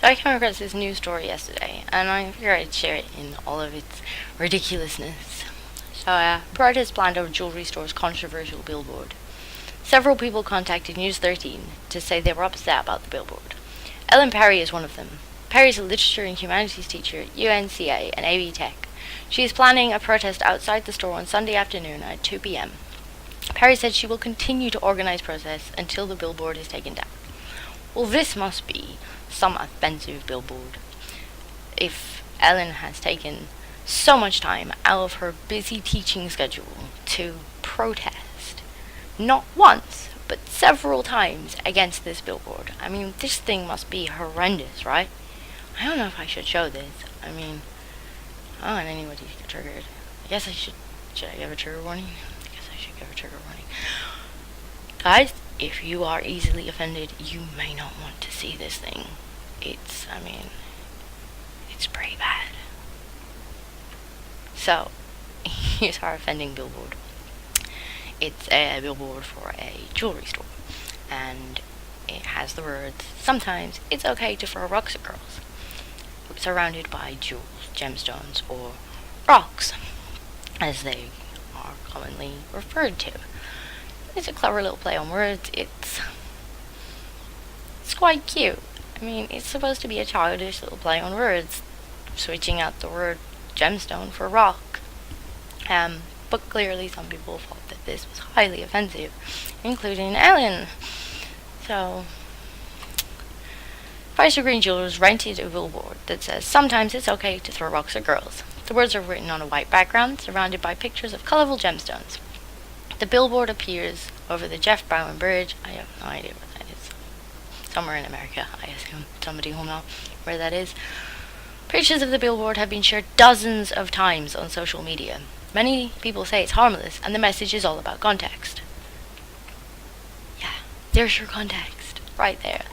So I came across this news story yesterday, and I figured I'd share it in all of its ridiculousness. So, protest planned over jewelry store's controversial billboard. Several people contacted News 13 to say they were upset about the billboard. Ellen Perry is one of them. Perry is a literature and humanities teacher at UNCA and AB Tech. She is planning a protest outside the store on Sunday afternoon at 2 p.m. Perry said she will continue to organize protests until the billboard is taken down. Well, this must be some offensive billboard. If Ellen has taken so much time out of her busy teaching schedule to protest, not once, but several times against this billboard. I mean, this thing must be horrendous, right? I don't know if I should show this. I don't want anybody to get triggered. I guess I should. Should I give a trigger warning? I guess I should give a trigger warning. Guys, if you are easily offended, you may not want to see this thing. It's pretty bad. So, here's our offending billboard. It's a billboard for a jewelry store, and it has the words, "Sometimes it's okay to throw rocks at girls," surrounded by jewels, gemstones, or rocks, as they are commonly referred to. It's a clever little play on words. It's quite cute. I mean, it's supposed to be a childish little play on words, switching out the word gemstone for rock. But clearly some people thought that this was highly offensive, including Ellen. So, Spicer Green Jewelers rented a billboard that says, "Sometimes it's okay to throw rocks at girls." The words are written on a white background, surrounded by pictures of colorful gemstones. The billboard appears over the Jeff Bowen Bridge. I have no idea what that is. Somewhere in America, I assume. Somebody will know where that is. Pictures of the billboard have been shared dozens of times on social media. Many people say it's harmless, and the message is all about context. Yeah, there's your context, right there.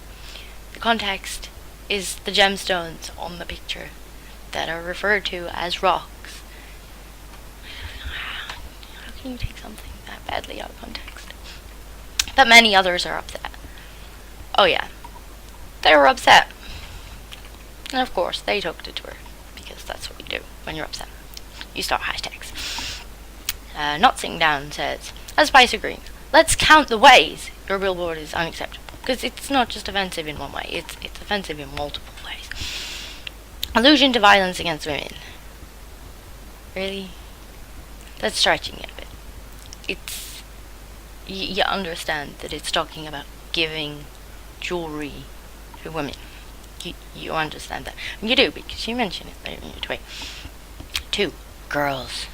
The context is the gemstones on the picture that are referred to as rocks. How can you take something that badly out of context? But many others are upset. Oh yeah, they were upset. And of course, they took to Twitter, because that's what you do when you're upset. You start hashtags. Not Sitting Down says, "As Spicer Green, let's count the ways your billboard is unacceptable." Because it's not just offensive in one way, it's offensive in multiple ways. Allusion to violence against women. Really? That's stretching it a bit. You understand that it's talking about giving jewelry to women. You understand that. And you do, because you mention it there in your tweet. 2. Girls.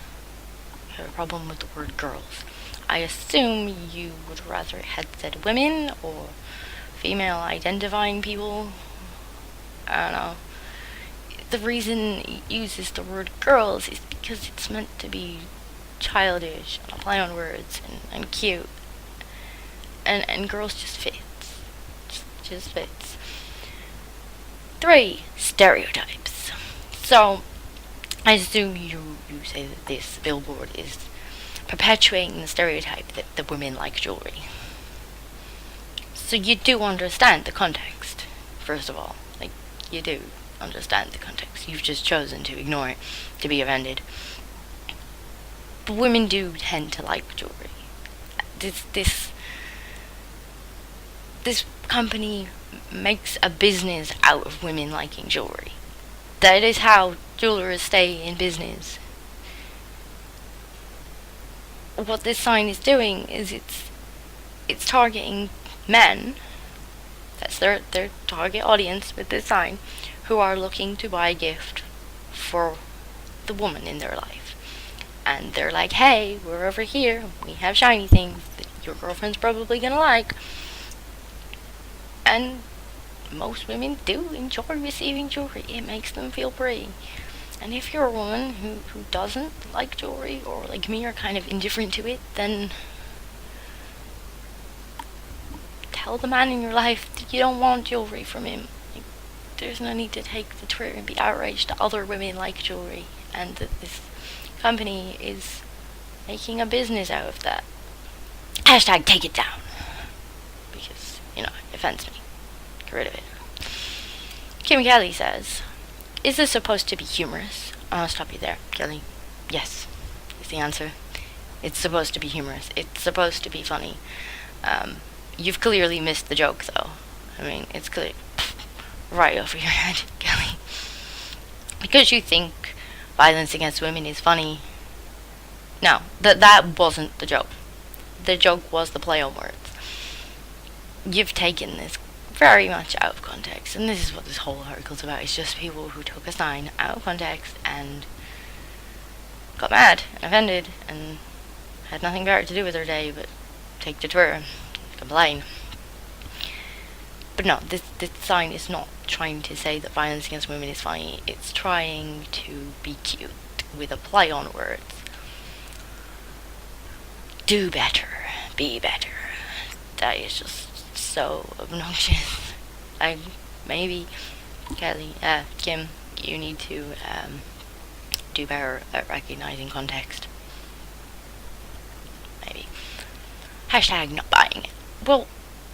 You have a problem with the word girls. I assume you would rather it had said women or female identifying people. I don't know. The reason it uses the word girls is because it's meant to be childish and a play on words and cute. And girls just fits. Just fits. 3. Stereotypes. So, I assume you say that this billboard is perpetuating the stereotype that women like jewelry. So you do understand the context, first of all. Like, you do understand the context. You've just chosen to ignore it, to be offended. But women do tend to like jewelry. This company makes a business out of women liking jewelry. That is how jewelers stay in business. What this sign is doing is it's targeting men. That's their target audience with this sign, who are looking to buy a gift for the woman in their life. And they're like, "Hey, we're over here. We have shiny things that your girlfriend's probably gonna like." And most women do enjoy receiving jewelry. It makes them feel pretty. And if you're a woman who doesn't like jewelry, or like me, are kind of indifferent to it, then tell the man in your life that you don't want jewelry from him. Like, there's no need to take to Twitter and be outraged that other women like jewelry, and that this company is making a business out of that. Hashtag take it down. Because, it offends me. Get rid of it. Kim Kelly says, is this supposed to be humorous? I'll stop you there, Kelly. Yes, is the answer. It's supposed to be humorous. It's supposed to be funny. You've clearly missed the joke, though. I mean, it's clear. Right over your head, Kelly. Because you think violence against women is funny. No, that wasn't the joke. The joke was the play on words. You've taken this very much out of context, and this is what this whole article's about. It's just people who took a sign out of context and got mad and offended and had nothing better to do with their day but take to Twitter and complain. But no, this sign is not trying to say that violence against women is funny. It's trying to be cute with a play on words. Do better. Be better. That is just so obnoxious. Maybe, Kelly, Kim, you need to do better at recognizing context. Maybe. Hashtag not buying it. Well,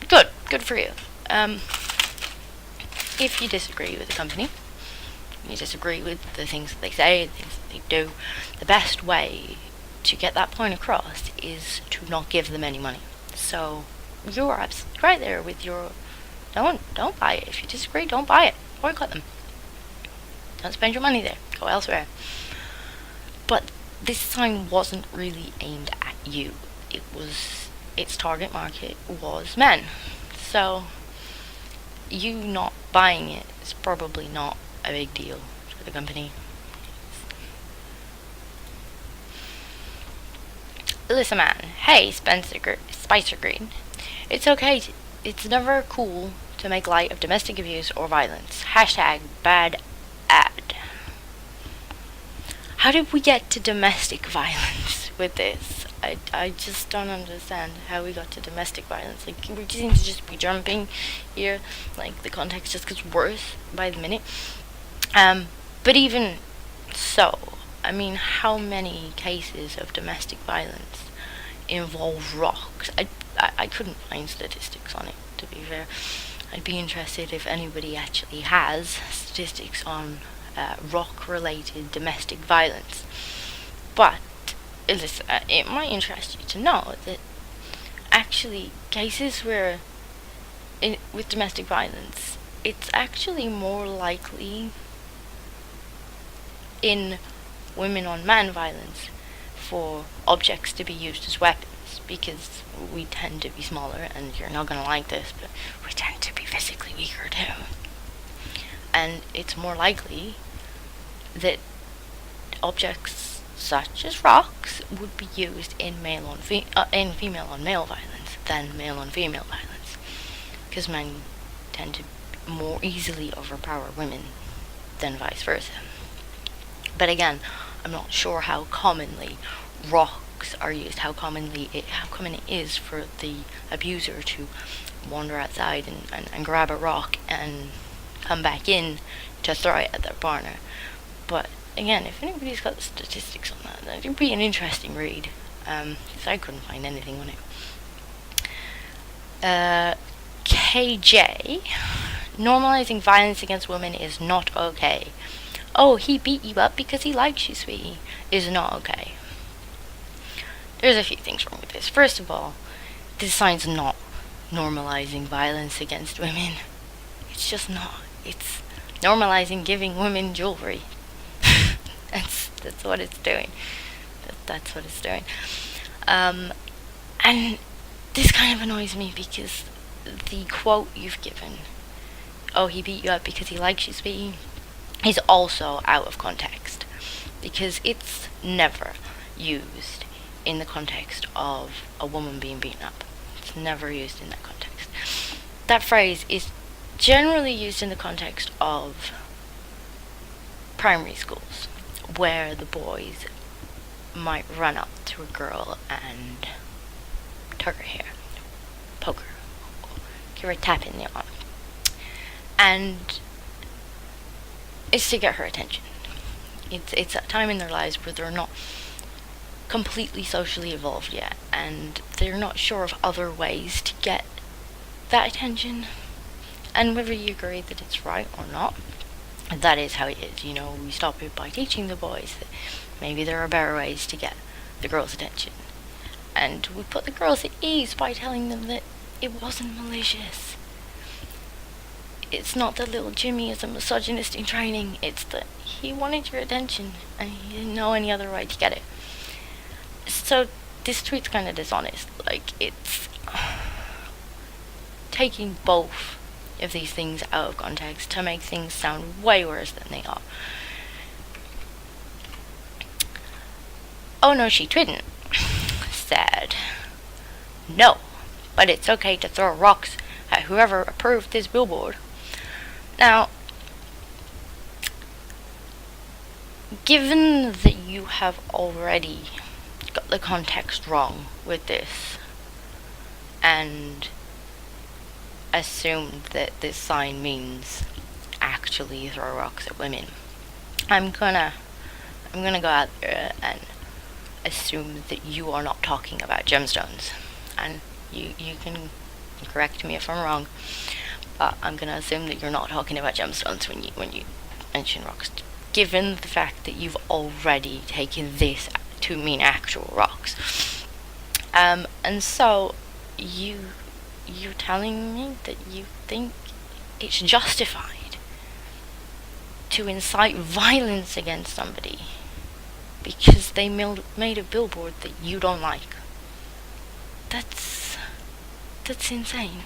good for you. If you disagree with the company, you disagree with the things that they say, the things that they do, the best way to get that point across is to not give them any money. So you're absolutely right there with your don't buy it. If you disagree, don't buy it. Boycott them. Don't spend your money there. Go elsewhere. But this sign wasn't really aimed at you. Its target market was men. So you not buying it is probably not a big deal for the company. Alyssa Man, hey Spicer Green. It's okay. It's never cool to make light of domestic abuse or violence. Hashtag bad ad. How did we get to domestic violence with this? I just don't understand how we got to domestic violence. Like, we seem to just be jumping here. Like, the context just gets worse by the minute. But even so, I mean, how many cases of domestic violence involve rocks? I couldn't find statistics on it, to be fair. I'd be interested if anybody actually has statistics on rock-related domestic violence. But it might interest you to know that actually cases where with domestic violence, it's actually more likely in women on man violence for objects to be used as weapons, because we tend to be smaller, and you're not going to like this, but we tend to be physically weaker too. And it's more likely that objects such as rocks would be used in female on male violence than male on female violence, because men tend to more easily overpower women than vice versa. But again, I'm not sure how commonly rocks are used, how common it is for the abuser to wander outside and grab a rock and come back in to throw it at their partner. But again, if anybody's got the statistics on that would be an interesting read, because I couldn't find anything on it. KJ, normalizing violence against women is not okay. Oh, he beat you up because he likes you, sweetie, is not okay. There's a few things wrong with this. First of all, this sign's not normalizing violence against women. It's just not. It's normalizing giving women jewelry. That's what it's doing. That's what it's doing. And this kind of annoys me because the quote you've given, oh, he beat you up because he likes you, sweetie, is also out of context, because it's never used in the context of a woman being beaten up. It's never used in that context. That phrase is generally used in the context of primary schools, where the boys might run up to a girl and tug her hair, poke her, give her a tap in the arm, and it's to get her attention. It's a time in their lives where they're not completely socially evolved yet, and they're not sure of other ways to get that attention, And whether you agree that it's right or not, that is how it is. We stop it by teaching the boys that maybe there are better ways to get the girls' attention. And we put the girls at ease by telling them that it wasn't malicious. It's not that little Jimmy is a misogynist in training. It's that he wanted your attention and he didn't know any other way to get it. So this tweet's kind of dishonest. It's taking both of these things out of context to make things sound way worse than they are. Oh no, she didn't. Said, no, but it's okay to throw rocks at whoever approved this billboard. Now, given that you have already got the context wrong with this and assumed that this sign means actually throw rocks at women, I'm gonna go out there and assume that you are not talking about gemstones, and you can correct me if I'm wrong, but I'm gonna assume that you're not talking about gemstones when you mention rocks, given the fact that you've already taken this to mean actual rocks. And so you're telling me that you think it's justified to incite violence against somebody because they made a billboard that you don't like. That's insane.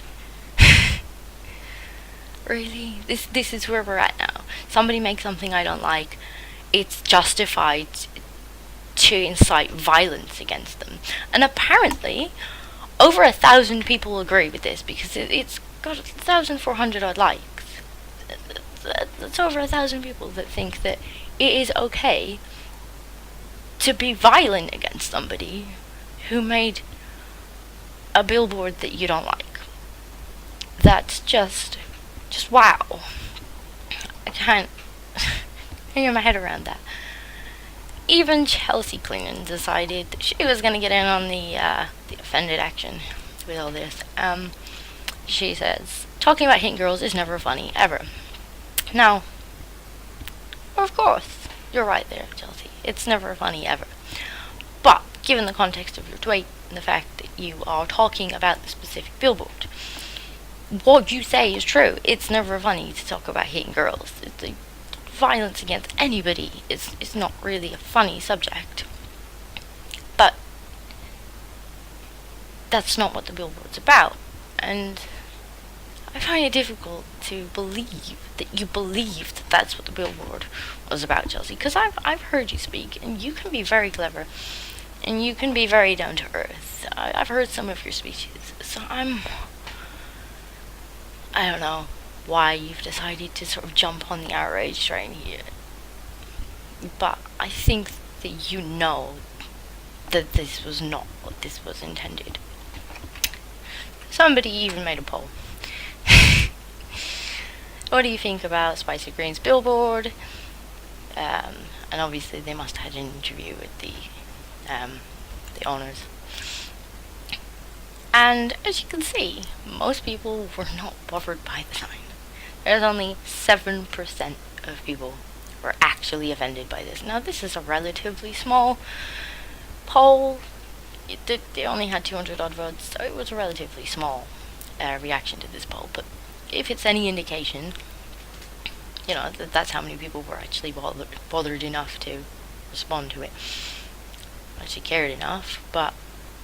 Really? This is where we're at now. Somebody makes something I don't like, it's justified to incite violence against them. And apparently, over 1,000 people agree with this because it's got 1,400 odd likes. That's over 1,000 people that think that it is okay to be violent against somebody who made a billboard that you don't like. That's just wow. I can't get my head around that. Even Chelsea Clinton decided that she was going to get in on the offended action with all this. She says, talking about hitting girls is never funny, ever. Now, of course, you're right there, Chelsea. It's never funny, ever. But, given the context of your tweet and the fact that you are talking about the specific billboard, what you say is true. It's never funny to talk about hitting girls. Violence against anybody is not really a funny subject. But that's not what the billboard's about. And I find it difficult to believe that you believed that that's what the billboard was about, Chelsea. Because I've heard you speak, and you can be very clever, and you can be very down to earth. I've heard some of your speeches, so I don't know why you've decided to sort of jump on the outrage train here. But I think that you know that this was not what this was intended. Somebody even made a poll. What do you think about Spicy Green's billboard? And obviously they must have had an interview with the owners. And as you can see, most people were not bothered by the sign. There's only 7% of people who were actually offended by this. Now, this is a relatively small poll. They only had 200 odd votes, so it was a relatively small reaction to this poll. But if it's any indication, that's how many people were actually bothered enough to respond to it. Actually cared enough. But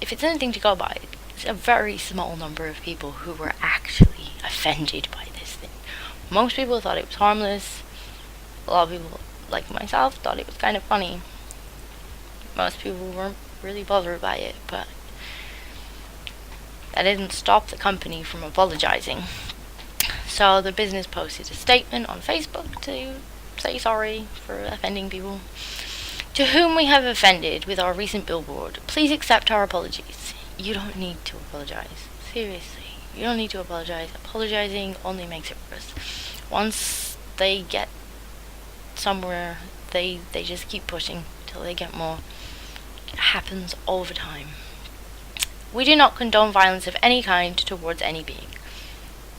if it's anything to go by, it's a very small number of people who were actually offended by this thing. Most people thought it was harmless. A lot of people, like myself, thought it was kind of funny. Most people weren't really bothered by it, but that didn't stop the company from apologizing. So the business posted a statement on Facebook to say sorry for offending people. To whom we have offended with our recent billboard, please accept our apologies. You don't need to apologize. Seriously. You don't need to apologize. Apologizing only makes it worse. Once they get somewhere, they just keep pushing till they get more. It happens all the time. We do not condone violence of any kind towards any being.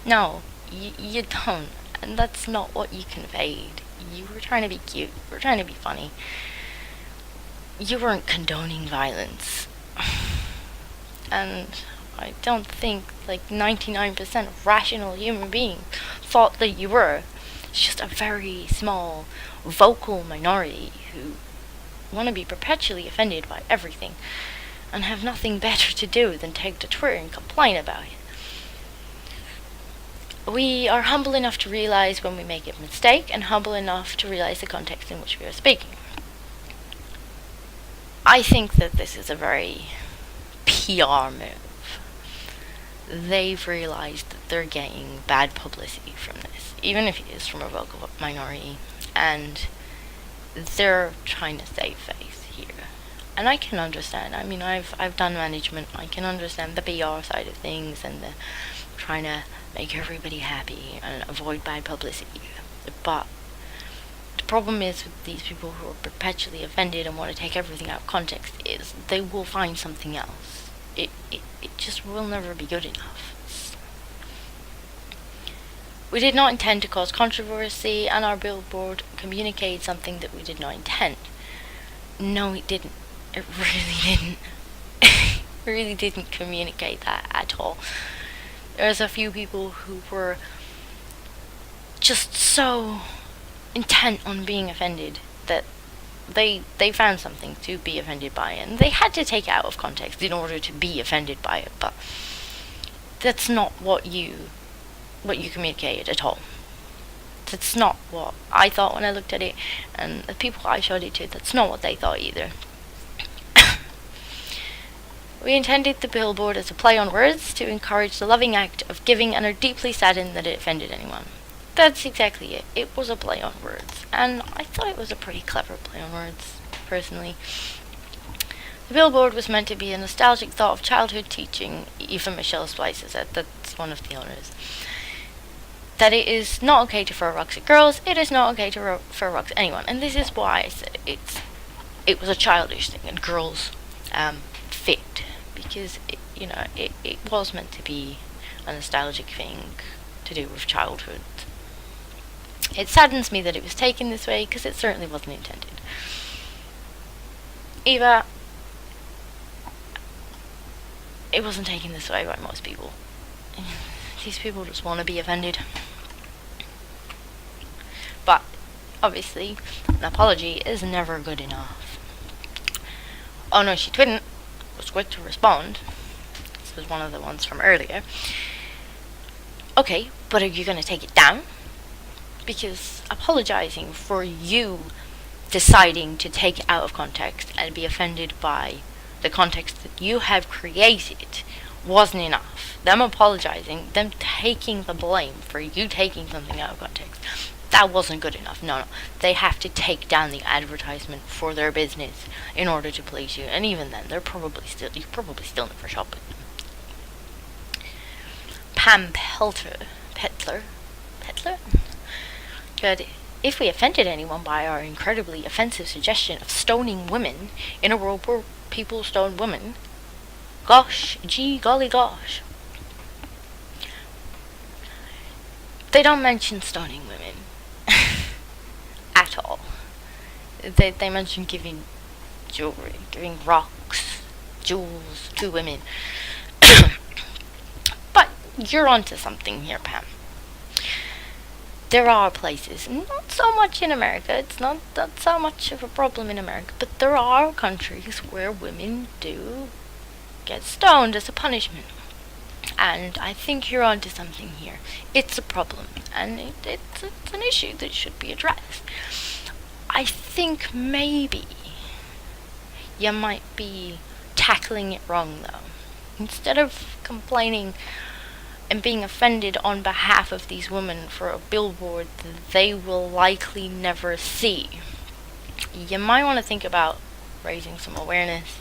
No, You don't. And that's not what you conveyed. You were trying to be cute. You were trying to be funny. You weren't condoning violence. And I don't think like 99% of rational human beings thought that you were. It's just a very small, vocal minority who want to be perpetually offended by everything and have nothing better to do than take to Twitter and complain about it. We are humble enough to realize when we make a mistake and humble enough to realize the context in which we are speaking. I think that this is a very PR move. They've realized that they're getting bad publicity from this, even if it is from a vocal minority, and they're trying to save face here. And I can understand. I mean, I've done management. I can understand the PR side of things and the trying to make everybody happy and avoid bad publicity. But the problem is with these people who are perpetually offended and want to take everything out of context is they will find something else. It just will never be good enough. We did not intend to cause controversy, and our billboard communicated something that we did not intend. No, it didn't. It really didn't. It really didn't communicate that at all. There's a few people who were just so intent on being offended that they found something to be offended by, and they had to take it out of context in order to be offended by it. But that's not what you communicated at all. That's not what I thought when I looked at it, and the people I showed it to, that's not what they thought either. We intended the billboard as a play on words to encourage the loving act of giving and are deeply saddened that it offended anyone. That's exactly it. It was a play on words, and I thought it was a pretty clever play on words, personally. The billboard was meant to be a nostalgic thought of childhood teaching. Even Michelle Splice said, that's one of the owners, that it is not okay to throw rocks at girls, it is not okay to throw rocks at anyone. And this is why I said it was a childish thing, and girls fit, because it was meant to be a nostalgic thing to do with childhood. It saddens me that it was taken this way, because it certainly wasn't intended. Eva, it wasn't taken this way by most people. These people just want to be offended. But obviously, an apology is never good enough. Oh no, she didn't. Was quick to respond. This was one of the ones from earlier. Okay, but are you going to take it down? Because apologizing for you deciding to take it out of context and be offended by the context that you have created wasn't enough. Them apologizing, them taking the blame for you taking something out of context, that wasn't good enough. No. They have to take down the advertisement for their business in order to please you. And even then, you probably still never shop with them. Pam Petler? Good. If we offended anyone by our incredibly offensive suggestion of stoning women in a world where people stone women, gosh, gee, golly gosh. They don't mention stoning women at all. They mention giving jewelry, giving rocks, jewels to women. But you're onto something here, Pam. There are places, not so much in America, it's not so much of a problem in America, but there are countries where women do get stoned as a punishment. And I think you're onto something here. It's a problem, and it's an issue that should be addressed. I think maybe you might be tackling it wrong, though. Instead of complaining and being offended on behalf of these women for a billboard that they will likely never see, you might want to think about raising some awareness,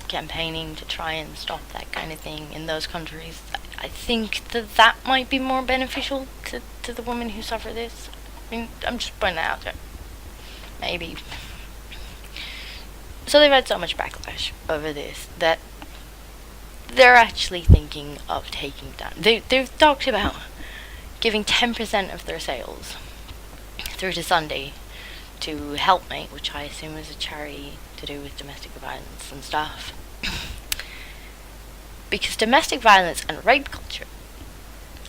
campaigning to try and stop that kind of thing in those countries. I think that might be more beneficial to the women who suffer this. I mean, I'm just putting that out there. Maybe. So they've had so much backlash over this that they're actually thinking of taking down. They've talked about giving 10% of their sales through to Sunday to Helpmate, which I assume is a charity to do with domestic violence and stuff. Because domestic violence and rape culture.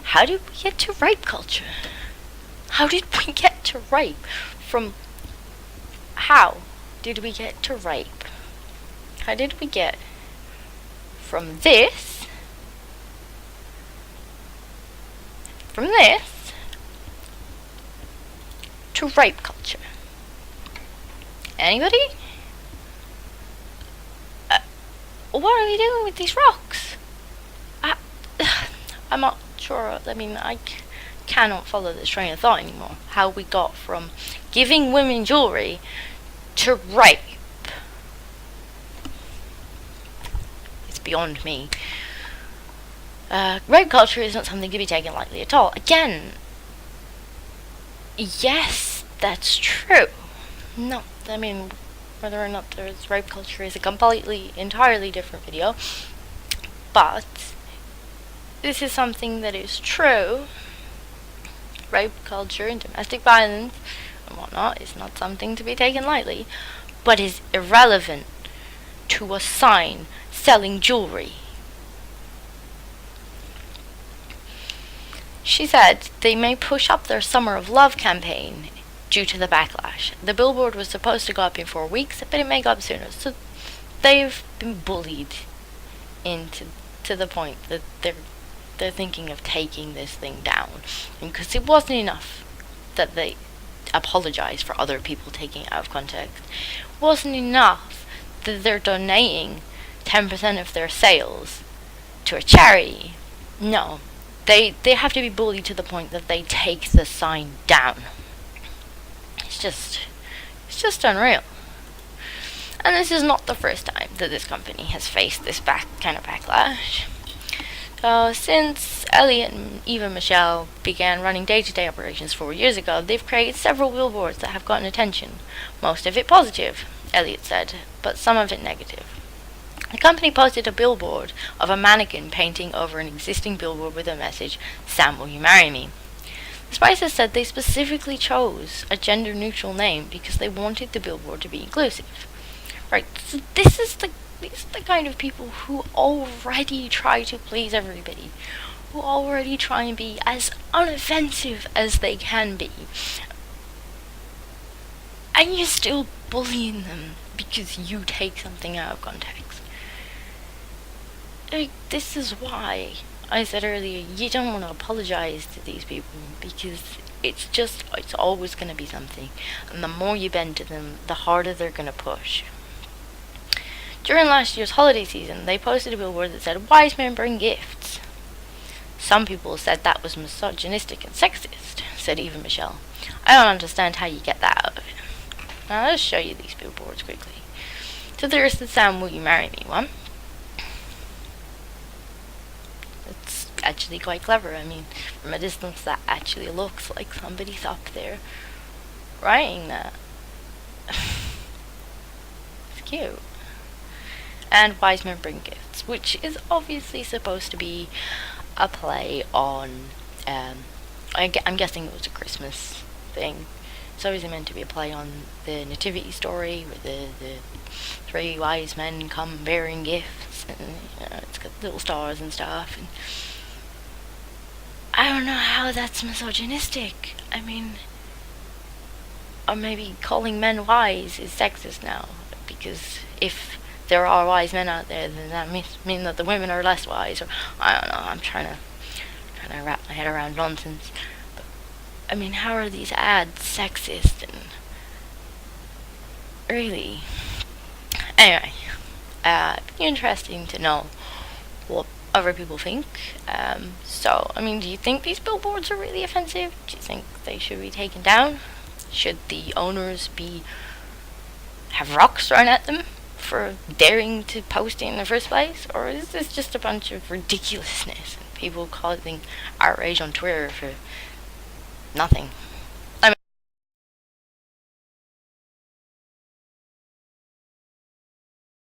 How did we get to rape culture? How did we get to rape? How did we get to rape? How did we get from this to rape culture? Anybody? What are we doing with these rocks? I'm not sure. I mean, I cannot follow this train of thought anymore. How we got from giving women jewelry to rape. It's beyond me. Rape culture is not something to be taken lightly at all. Again, yes, that's true. No, I mean, whether or not there's rape culture is a entirely different video. But this is something that is true. Rape culture and domestic violence and whatnot is not something to be taken lightly, but is irrelevant to a sign selling jewelry. She said they may push up their Summer of Love campaign due to the backlash. The billboard was supposed to go up in 4 weeks, but it may go up sooner. So they've been bullied into the point that they're thinking of taking this thing down. And because it wasn't enough that they apologized for other people taking it out of context, it wasn't enough that they're donating 10% of their sales to a charity. No, they have to be bullied to the point that they take the sign down. It's just unreal. And this is not the first time that this company has faced this kind of backlash. Since Elliot and Eva Michelle began running day-to-day operations 4 years ago, they've created several billboards that have gotten attention. Most of it positive, Elliot said, but some of it negative. The company posted a billboard of a mannequin painting over an existing billboard with a message, "Sam, will you marry me?" The Spices said they specifically chose a gender-neutral name because they wanted the billboard to be inclusive. Right, so these are the kind of people who already try to please everybody, who already try and be as unoffensive as they can be. And you're still bullying them because you take something out of context. Like, this is why I said earlier, you don't want to apologize to these people, because it's always going to be something. And the more you bend to them, the harder they're going to push. During last year's holiday season, they posted a billboard that said, "Wise men bring gifts." Some people said that was misogynistic and sexist, said Eva Michelle. I don't understand how you get that out of it. Now let's show you these billboards quickly. So there's the "Sam, will you marry me" one. It's actually quite clever. I mean, from a distance that actually looks like somebody's up there writing that. It's cute. And "Wise men bring gifts," which is obviously supposed to be a play on, I'm guessing it was a Christmas thing. It's obviously meant to be a play on the nativity story, where the 3 wise men come bearing gifts, and it's got little stars and stuff. And I don't know how that's misogynistic. I mean, or maybe calling men wise is sexist now, because if there are wise men out there, then that mean that the women are less wise. Or I don't know. I'm trying to wrap my head around nonsense. But, I mean, how are these ads sexist? And really, anyway, it'd be interesting to know what other people think. So, I mean, do you think these billboards are really offensive? Do you think they should be taken down? Should the owners have rocks thrown at them for daring to post it in the first place? Or is this just a bunch of ridiculousness and people causing outrage on Twitter for nothing?